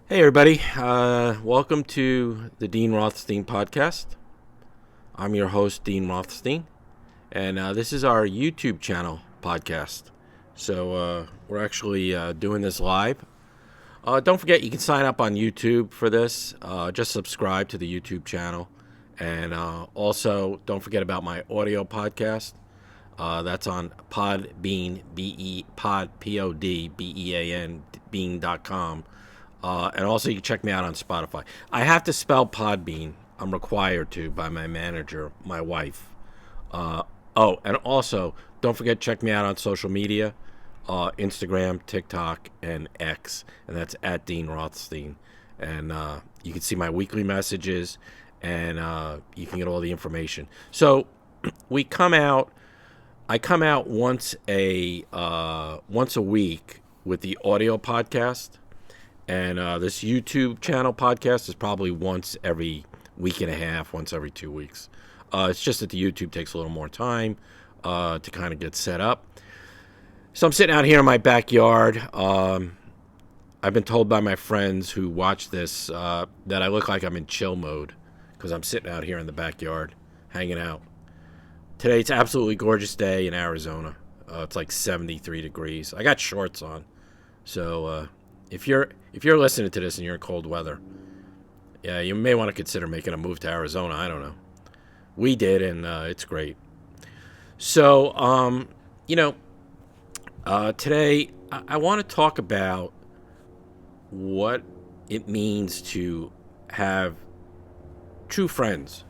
Hey, everybody. Welcome to the Dean Rothstein podcast. I'm your host, Dean Rothstein, and this is our YouTube channel podcast. So we're actually doing this live. Don't forget, you can sign up on YouTube for this. Just subscribe to the YouTube channel. And also, don't forget about my audio podcast. That's on Podbean, Podbean, bean.com. And also, you can check me out on Spotify. I have to spell Podbean. I'm required to by my manager, my wife. And also, don't forget to check me out on social media, Instagram, TikTok, and X. And that's at Dean Rothstein. And you can see my weekly messages, and you can get all the information. So we come out. I come out once a week with the audio podcast. And this YouTube channel podcast is probably once every week and a half, once every 2 weeks. It's just that the YouTube takes a little more time to kind of get set up. So I'm sitting out here in my backyard. I've been told by my friends who watch this that I look like I'm in chill mode because I'm sitting out here in the backyard hanging out. Today it's an absolutely gorgeous day in Arizona. It's like 73 degrees. I got shorts on. So if you're listening to this and you're in cold weather, yeah, you may want to consider making a move to Arizona. I don't know. We did, and it's great. So, today I want to talk about what it means to have true friends.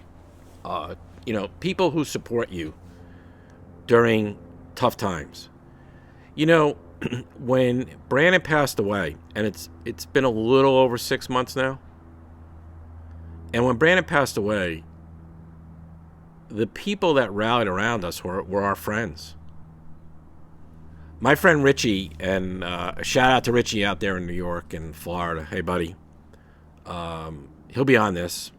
People who support you during tough times. When Brandon passed away, and it's been a little over 6 months now, and when Brandon passed away, the people that rallied around us were our friends. My friend Richie, and a shout out to Richie out there in New York and Florida. Hey, buddy. He'll be on this.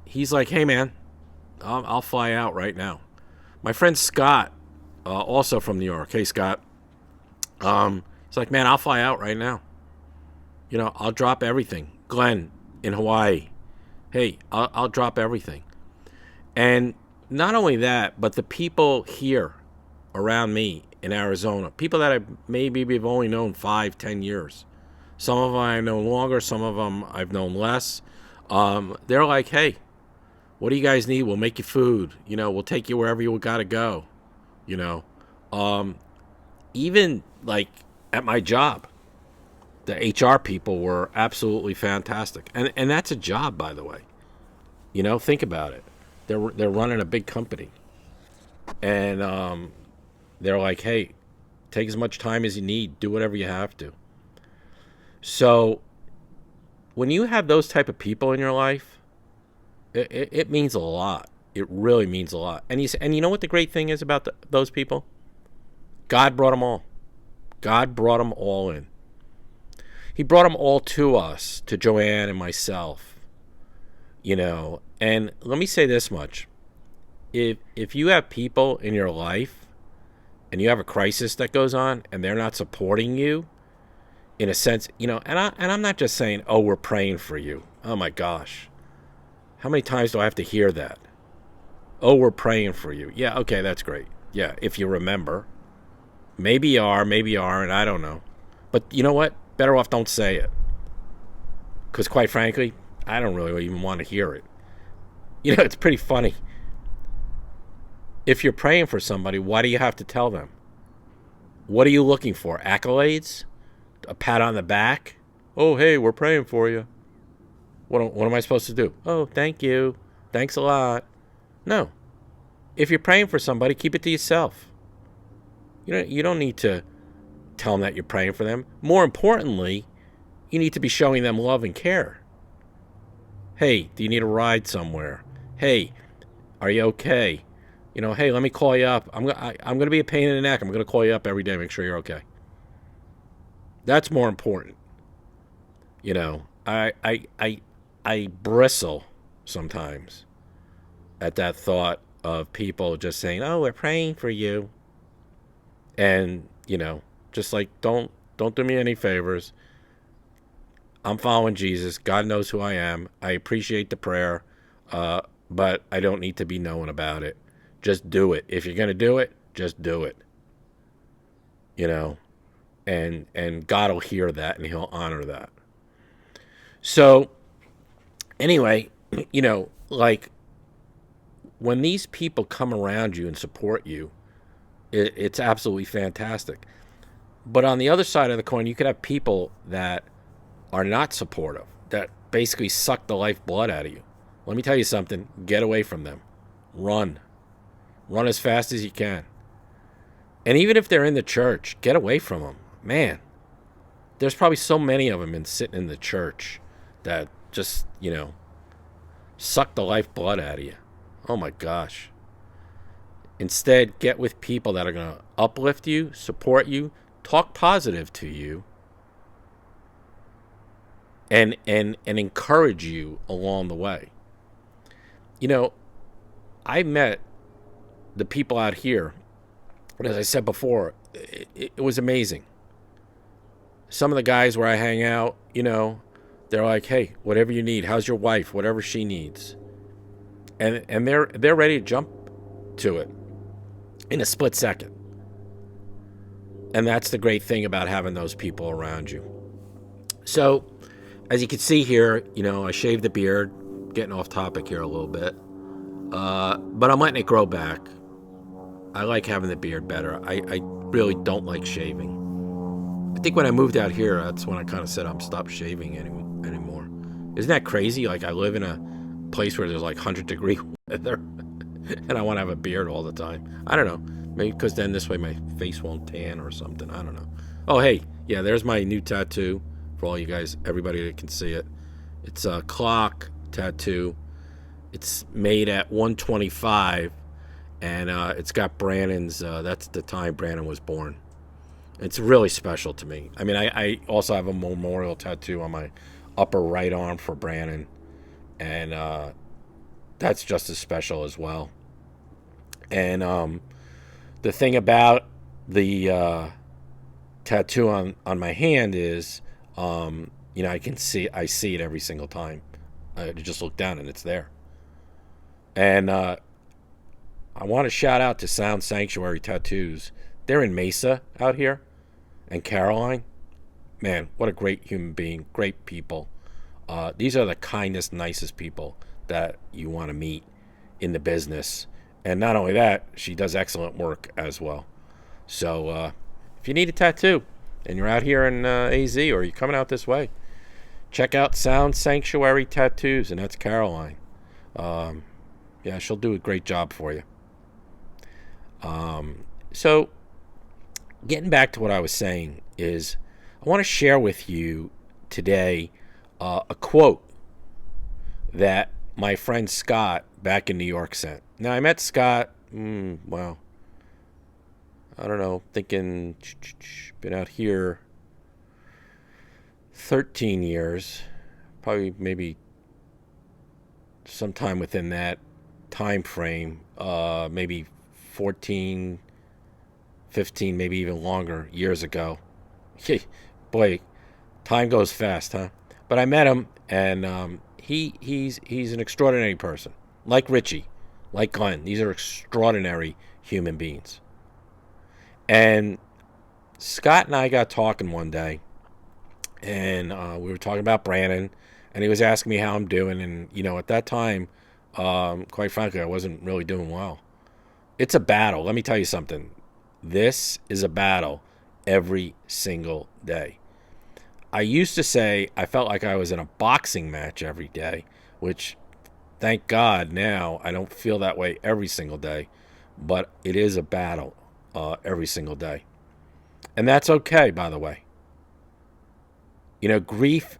He's like, hey, man, I'll fly out right now. My friend Scott, also from New York. Hey, Scott. He's like, man, I'll fly out right now. I'll drop everything. Glenn in Hawaii. Hey, I'll drop everything. And not only that, but the people here around me in Arizona, people that I maybe have only known 5-10 years. Some of them I've known longer, some of them I've known less. They're like, hey, what do you guys need? We'll make you food. We'll take you wherever you got to go. Even like at my job, the HR people were absolutely fantastic. And that's a job, by the way. Think about it. They're running a big company. And they're like, hey, take as much time as you need. Do whatever you have to. So when you have those type of people in your life, it means a lot. It really means a lot. And you know what the great thing is about those people? God brought them all. God brought them all in. He brought them all to us, to Joanne and myself. And let me say this much. If you have people in your life and you have a crisis that goes on and they're not supporting you, in a sense, and I'm not just saying, oh, we're praying for you. Oh, my gosh. How many times do I have to hear that? Oh, we're praying for you. Yeah, okay, that's great. Yeah, if you remember. Maybe you are, maybe you aren't, I don't know. But you know what? Better off don't say it. Because quite frankly, I don't really even want to hear it. It's pretty funny. If you're praying for somebody, why do you have to tell them? What are you looking for? Accolades? A pat on the back? Oh, hey, we're praying for you. What am I supposed to do? Oh, thank you. Thanks a lot. No. If you're praying for somebody, keep it to yourself. You don't need to tell them that you're praying for them. More importantly, you need to be showing them love and care. Hey, do you need a ride somewhere? Hey, are you okay? Hey, let me call you up. I'm going to be a pain in the neck. I'm going to call you up every day, make sure you're okay. That's more important. I bristle sometimes at that thought of people just saying, "Oh, we're praying for you," and just like don't do me any favors. I'm following Jesus. God knows who I am. I appreciate the prayer, but I don't need to be known about it. Just do it. If you're going to do it, just do it. You know, and God will hear that and He'll honor that. So anyway, like when these people come around you and support you, it's absolutely fantastic. But on the other side of the coin, you could have people that are not supportive, that basically suck the lifeblood out of you. Let me tell you something. Get away from them. Run. Run as fast as you can. And even if they're in the church, get away from them. Man, there's probably so many of them sitting in the church that just, suck the lifeblood out of you. Oh my gosh. Instead, get with people that are going to uplift you, support you, talk positive to you, and encourage you along the way. I met the people out here, and as I said before, it was amazing. Some of the guys where I hang out, they're like, hey, whatever you need, how's your wife, whatever she needs. And they're ready to jump to it in a split second. And that's the great thing about having those people around you. So, as you can see here, I shaved the beard, getting off topic here a little bit. But I'm letting it grow back. I like having the beard better. I really don't like shaving. I think when I moved out here, that's when I kind of said I'm stopped shaving anymore. Isn't that crazy? Like, I live in a place where there's like 100-degree weather, and I want to have a beard all the time. I don't know. Maybe because then this way my face won't tan or something. I don't know. Oh, hey. Yeah, there's my new tattoo for all you guys, everybody that can see it. It's a clock tattoo. It's made at 125, and it's got Brandon's, that's the time Brandon was born. It's really special to me. I mean, I also have a memorial tattoo on my upper right arm for Brandon, and that's just as special as well. And the thing about the tattoo on my hand is, I see it every single time. I just look down and it's there. And I want to shout out to Sound Sanctuary Tattoos. They're in Mesa out here, and Caroline. Man, what a great human being, great people. These are the kindest, nicest people that you want to meet in the business. And not only that, she does excellent work as well. So if you need a tattoo and you're out here in AZ or you're coming out this way, check out Sound Sanctuary Tattoos, and that's Caroline. Yeah, she'll do a great job for you. So getting back to what I was saying is I want to share with you today a quote that my friend Scott back in New York sent. Now, I met Scott, I don't know, thinking, been out here 13 years, probably maybe sometime within that time frame, maybe 14, 15, maybe even longer years ago. Boy, time goes fast, huh? But I met him, and he's an extraordinary person, like Richie, like Glenn. These are extraordinary human beings. And Scott and I got talking one day, and we were talking about Brandon, and he was asking me how I'm doing. And, at that time, quite frankly, I wasn't really doing well. It's a battle. Let me tell you something. This is a battle every single day. I used to say I felt like I was in a boxing match every day, which, thank God, now I don't feel that way every single day, but it is a battle every single day. And that's okay, by the way. Grief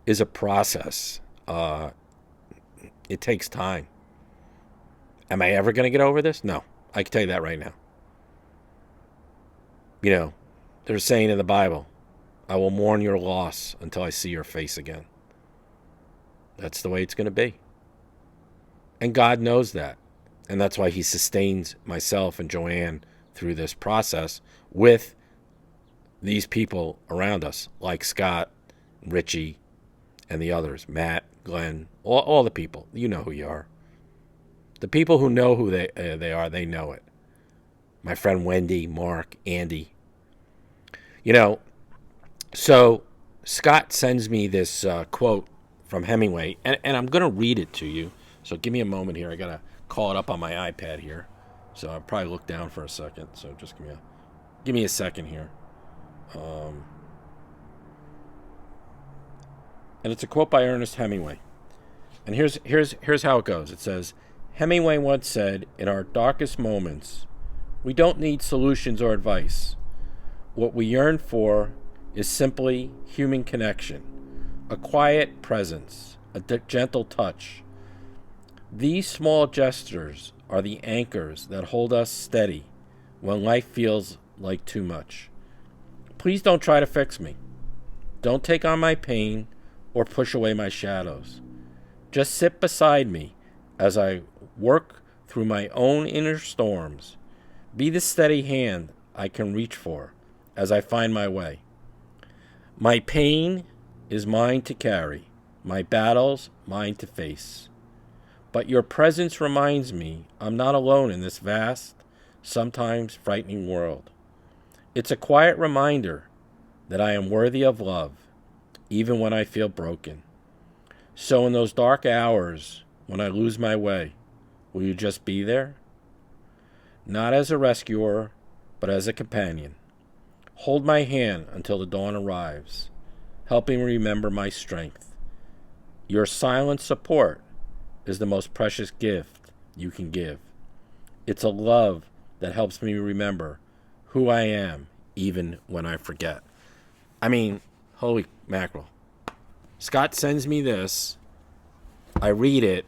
is a process. It takes time. Am I ever going to get over this? No, I can tell you that right now. There's a saying in the Bible, I will mourn your loss until I see your face again. That's the way it's going to be. And God knows that. And that's why he sustains myself and Joanne through this process with these people around us, like Scott, Richie, and the others, Matt, Glenn, all the people. You know who you are. The people who know who they are, they know it. My friend Wendy, Mark, Andy. You know, so Scott sends me this quote from Hemingway, and I'm going to read it to you. So give me a moment here. I got to call it up on my iPad here. So I'll probably look down for a second. So just give me a second here. And it's a quote by Ernest Hemingway. And here's how it goes. It says, Hemingway once said, "In our darkest moments, we don't need solutions or advice. What we yearn for is simply human connection, a quiet presence, a gentle touch. These small gestures are the anchors that hold us steady when life feels like too much. Please don't try to fix me. Don't take on my pain or push away my shadows. Just sit beside me as I work through my own inner storms. Be the steady hand I can reach for as I find my way. My pain is mine to carry, my battles mine to face. But your presence reminds me I'm not alone in this vast, sometimes frightening world. It's a quiet reminder that I am worthy of love, even when I feel broken. So in those dark hours, when I lose my way, will you just be there? Not as a rescuer, but as a companion. Hold my hand until the dawn arrives, helping me remember my strength. Your silent support is the most precious gift you can give. It's a love that helps me remember who I am, even when I forget." I mean, holy mackerel. Scott sends me this. I read it,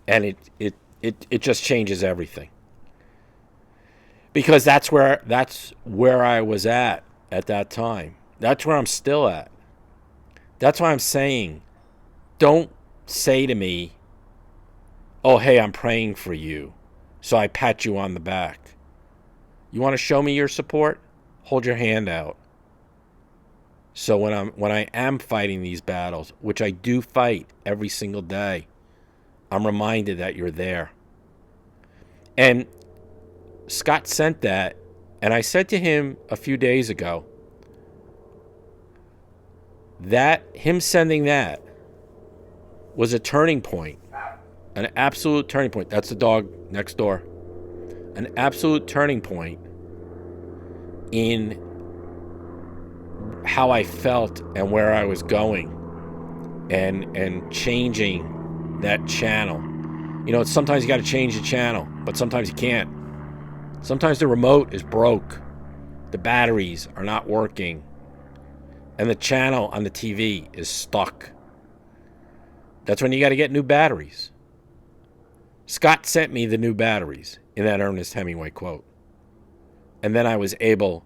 and it just changes everything. Because that's where I was at that time. That's where I'm still at. That's why I'm saying, don't say to me, "Oh, hey, I'm praying for you, so I pat you on the back." You want to show me your support? Hold your hand out. So when I am fighting these battles, which I do fight every single day, I'm reminded that you're there. And Scott sent that, and I said to him a few days ago that him sending that was a turning point, an absolute turning point. That's the dog next door. An absolute turning point in how I felt and where I was going, and changing that channel. You know, sometimes you got to change the channel, but sometimes you can't. Sometimes the remote is broke, the batteries are not working, and the channel on the TV is stuck. That's when you got to get new batteries. Scott sent me the new batteries in that Ernest Hemingway quote. And then I was able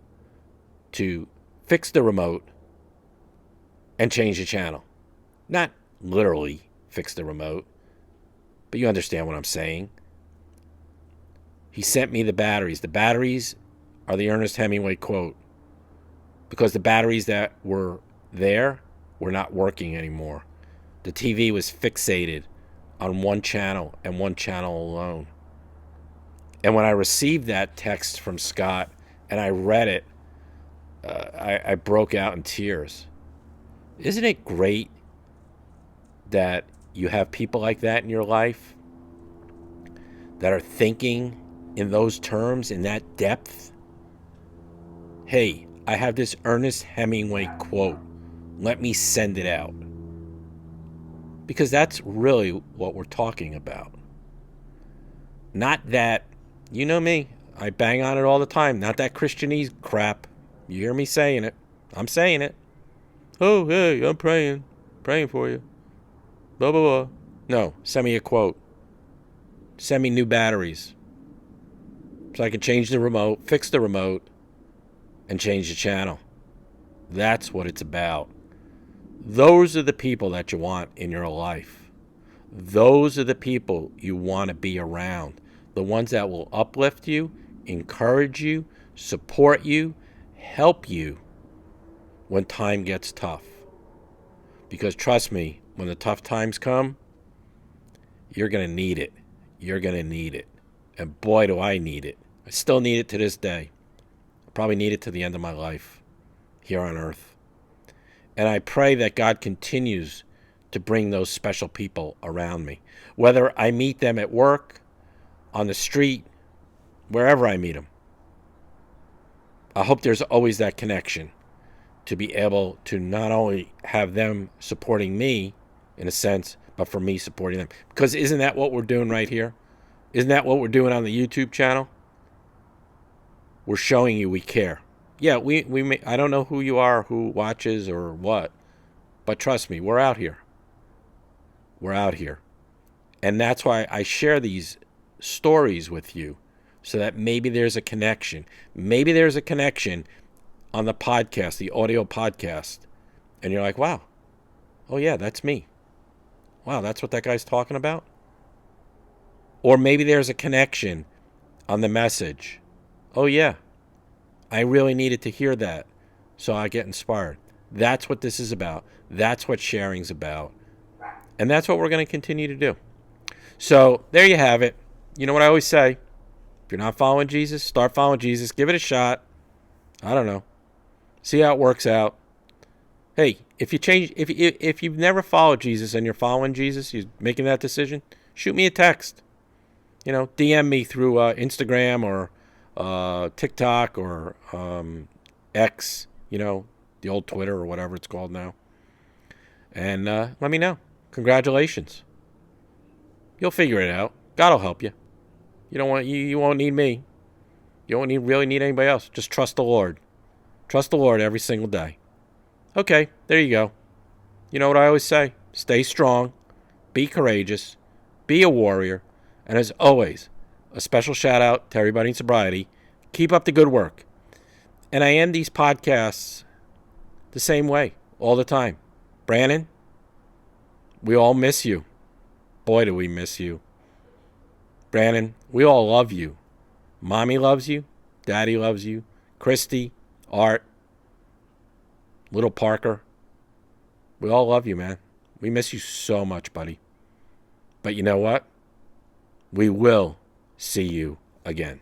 to fix the remote and change the channel. Not literally fix the remote, but you understand what I'm saying. He sent me the batteries. The batteries are the Ernest Hemingway quote, because the batteries that were there were not working anymore. The TV was fixated on one channel and one channel alone. And when I received that text from Scott and I read it, I broke out in tears. Isn't it great that you have people like that in your life that are thinking in those terms, in that depth? Hey, I have this Ernest Hemingway quote. Let me send it out. Because that's really what we're talking about. Not that, you know me, I bang on it all the time. Not that Christianese crap. You hear me saying it. I'm saying it. Oh, hey, I'm praying for you. Blah, blah, blah. No, send me a quote. Send me new batteries so I can change the remote, fix the remote, and change the channel. That's what it's about. Those are the people that you want in your life. Those are the people you want to be around. The ones that will uplift you, encourage you, support you, help you when time gets tough. Because trust me, when the tough times come, you're going to need it. You're going to need it. And boy, do I need it. I still need it to this day. I'll probably need it to the end of my life here on earth. And I pray that God continues to bring those special people around me. Whether I meet them at work, on the street, wherever I meet them. I hope there's always that connection to be able to not only have them supporting me, in a sense, but for me supporting them. Because isn't that what we're doing right here? Isn't that what we're doing on the YouTube channel? We're showing you we care. Yeah, we may, I don't know who you are, who watches or what, but trust me, we're out here. We're out here. And that's why I share these stories with you, so that maybe there's a connection. Maybe there's a connection on the podcast, the audio podcast, and you're like, wow, oh yeah, that's me. Wow, that's what that guy's talking about? Or maybe there's a connection on the message. Oh yeah, I really needed to hear that, so I get inspired. That's what this is about. That's what sharing's about. And that's what we're going to continue to do. So there you have it. You know what I always say? If you're not following Jesus, start following Jesus. Give it a shot. I don't know. See how it works out. Hey, if you've never followed Jesus and you're following Jesus, you're making that decision, shoot me a text. DM me through Instagram or TikTok or X, the old Twitter or whatever it's called now. And let me know. Congratulations. You'll figure it out. God will help you. You won't need me. You won't really need anybody else. Just trust the Lord. Trust the Lord every single day. Okay, there you go. You know what I always say? Stay strong. Be courageous. Be a warrior. And as always, a special shout out to everybody in sobriety. Keep up the good work. And I end these podcasts the same way all the time. Brandon, we all miss you. Boy, do we miss you. Brandon, we all love you. Mommy loves you. Daddy loves you. Christy, Art, little Parker. We all love you, man. We miss you so much, buddy. But you know what? We will see you again.